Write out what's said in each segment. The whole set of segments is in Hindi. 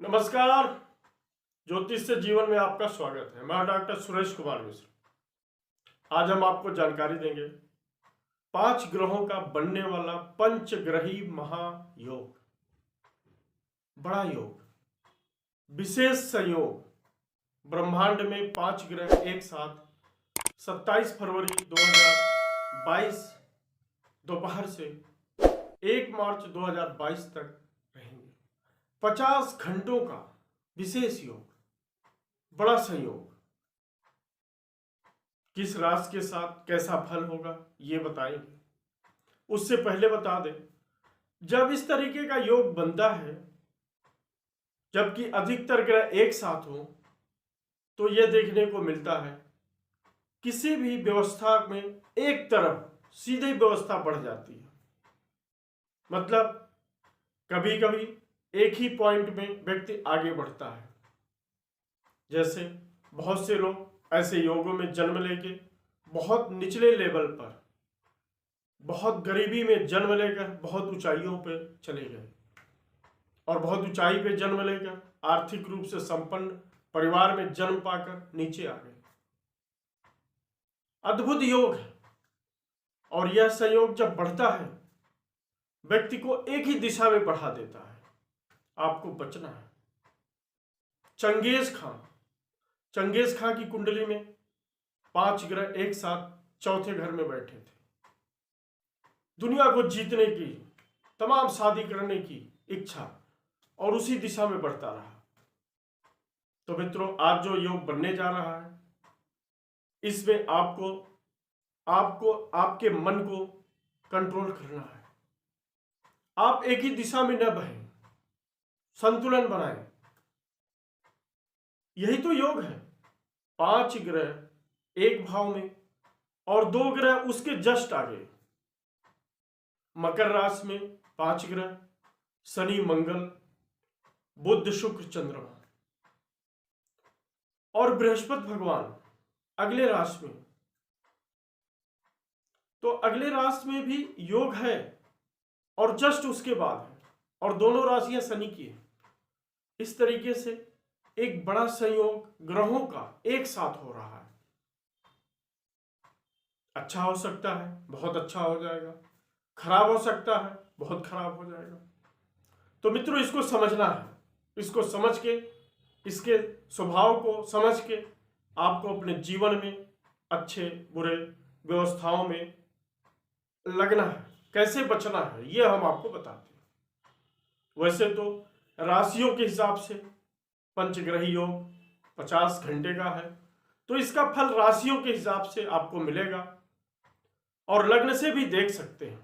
नमस्कार। ज्योतिष से जीवन में आपका स्वागत है। मैं डॉक्टर सुरेश कुमार मिश्र। आज हम आपको जानकारी देंगे 5 ग्रहों का बनने वाला पंचग्रही महायोग, बड़ा योग, विशेष संयोग। ब्रह्मांड में 5 ग्रह एक साथ 27 फरवरी 2022 दोपहर से 1 मार्च 2022 तक रहेंगे। 50 घंटों का विशेष योग, बड़ा संयोग। किस राशि के साथ कैसा फल होगा ये बताएंगे। उससे पहले बता दें, जब इस तरीके का योग बनता है, जबकि अधिकतर ग्रह एक साथ हो, तो यह देखने को मिलता है किसी भी व्यवस्था में एक तरफ सीधे व्यवस्था बढ़ जाती है। मतलब कभी कभी एक ही पॉइंट में व्यक्ति आगे बढ़ता है। जैसे बहुत से लोग ऐसे योगों में जन्म लेके बहुत निचले लेवल पर, बहुत गरीबी में जन्म लेकर बहुत ऊंचाइयों पर चले गए, और बहुत ऊंचाई पे जन्म लेकर आर्थिक रूप से संपन्न परिवार में जन्म पाकर नीचे आ गए। अद्भुत योग है। और यह संयोग जब बढ़ता है, व्यक्ति को एक ही दिशा में बढ़ा देता है। आपको बचना है। चंगेज खां की कुंडली में 5 ग्रह एक साथ चौथे घर में बैठे थे। दुनिया को जीतने की, तमाम शादी करने की इच्छा, और उसी दिशा में बढ़ता रहा। तो मित्रों, आज जो योग बनने जा रहा है, इसमें आपको आपके मन को कंट्रोल करना है। आप एक ही दिशा में न बहें, संतुलन बनाएं। यही तो योग है। 5 ग्रह एक भाव में और 2 ग्रह उसके जस्ट आगे। मकर राशि में 5 ग्रह, शनि, मंगल, बुध, शुक्र, चंद्रमा, और बृहस्पति भगवान अगले राशि में। तो अगले राशि में भी योग है और जस्ट उसके बाद है, और दोनों राशियां शनि की है। इस तरीके से एक बड़ा संयोग ग्रहों का एक साथ हो रहा है। अच्छा हो सकता है, बहुत अच्छा हो जाएगा। खराब हो सकता है, बहुत खराब हो जाएगा। तो मित्रों, इसको समझना है। इसको समझ के, इसके स्वभाव को समझ के आपको अपने जीवन में अच्छे बुरे व्यवस्थाओं में लगना है। कैसे बचना है ये हम आपको बताते हैं। वैसे तो राशियों के हिसाब से पंचग्रही योग 50 घंटे का है, तो इसका फल राशियों के हिसाब से आपको मिलेगा, और लग्न से भी देख सकते हैं।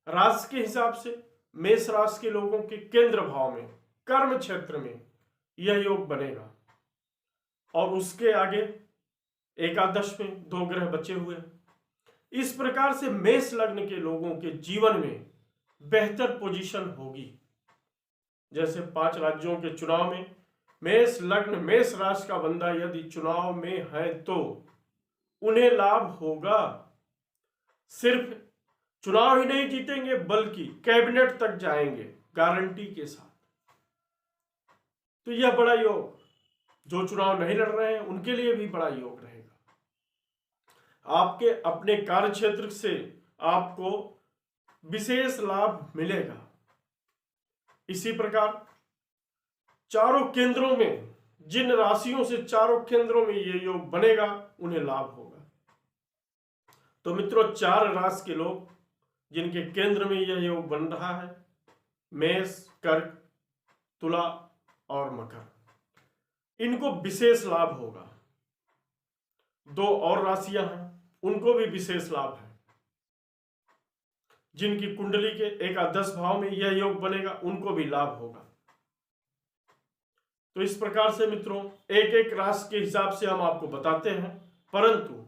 राशि के हिसाब से मेष राशि के लोगों के केंद्र भाव में, कर्म क्षेत्र में यह योग बनेगा, और उसके आगे एकादश में 2 ग्रह बचे हुए। इस प्रकार से मेष लग्न के लोगों के जीवन में बेहतर पोजीशन होगी। जैसे 5 राज्यों के चुनाव में मेष लग्न, मेष राशि का बंदा यदि चुनाव में है तो उन्हें लाभ होगा। सिर्फ चुनाव ही नहीं जीतेंगे, बल्कि कैबिनेट तक जाएंगे गारंटी के साथ। तो यह बड़ा योग, जो चुनाव नहीं लड़ रहे हैं उनके लिए भी बड़ा योग रहेगा। आपके अपने कार्य क्षेत्र से आपको विशेष लाभ मिलेगा। इसी प्रकार चारों केंद्रों में, जिन राशियों से चारों केंद्रों में यह योग बनेगा, उन्हें लाभ होगा। तो मित्रों, 4 राशि के लोग जिनके केंद्र में यह योग बन रहा है, मेष, कर्क, तुला और मकर, इनको विशेष लाभ होगा। 2 और राशियां हैं, उनको भी विशेष लाभ है। जिनकी कुंडली के एकादश भाव में यह योग बनेगा, उनको भी लाभ होगा। तो इस प्रकार से मित्रों, एक एक राशि के हिसाब से हम आपको बताते हैं, परंतु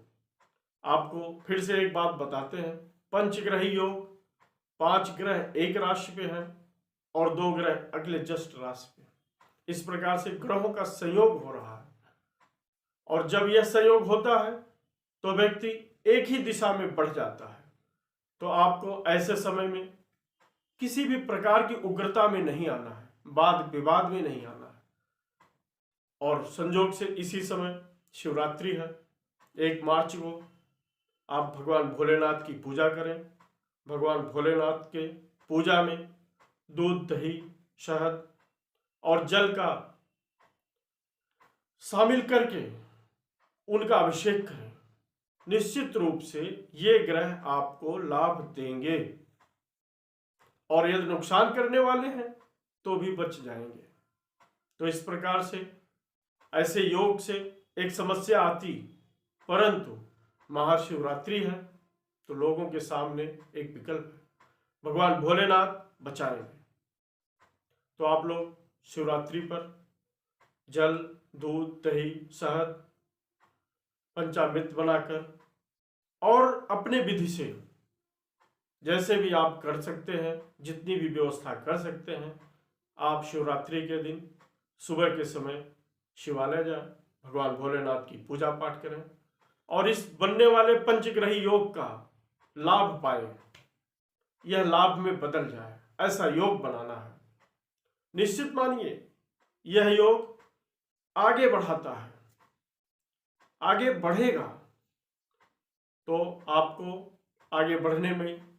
आपको फिर से एक बात बताते हैं। पंचग्रही योग, 5 ग्रह एक राशि पे हैं और 2 ग्रह अगले जस्ट राशि पे। इस प्रकार से ग्रहों का संयोग हो रहा है, और जब यह संयोग होता है तो व्यक्ति एक ही दिशा में बढ़ जाता है। तो आपको ऐसे समय में किसी भी प्रकार की उग्रता में नहीं आना है। वाद विवाद में नहीं आना है। और संयोग से इसी समय शिवरात्रि है। 1 मार्च को आप भगवान भोलेनाथ की पूजा करें। भगवान भोलेनाथ के पूजा में दूध, दही, शहद और जल का शामिल करके उनका अभिषेक करें। निश्चित रूप से ये ग्रह आपको लाभ देंगे और यदि नुकसान करने वाले हैं तो भी बच जाएंगे। तो इस प्रकार से ऐसे योग से एक समस्या आती, परंतु महाशिवरात्रि है तो लोगों के सामने एक विकल्प है। भगवान भोलेनाथ बचाएंगे। तो आप लोग शिवरात्रि पर जल, दूध, दही, शहद, पंचामृत बनाकर और अपने विधि से जैसे भी आप कर सकते हैं, जितनी भी व्यवस्था कर सकते हैं, आप शिवरात्रि के दिन सुबह के समय शिवालय जाएं, भगवान भोलेनाथ की पूजा पाठ करें और इस बनने वाले पंचग्रही योग का लाभ पाएं। यह लाभ में बदल जाए, ऐसा योग बनाना है। निश्चित मानिए यह योग आगे बढ़ाता है, आगे बढ़ेगा। तो आपको आगे बढ़ने में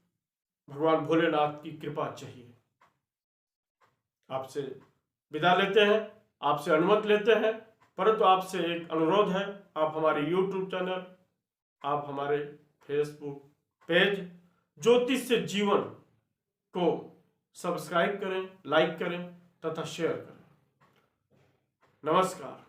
भगवान भोलेनाथ की कृपा चाहिए। आपसे विदा लेते हैं, आपसे अनुमति लेते हैं, परंतु आपसे एक अनुरोध है, आप हमारे YouTube चैनल, आप हमारे फेसबुक पेज ज्योतिष से जीवन को सब्सक्राइब करें, लाइक करें तथा शेयर करें। नमस्कार।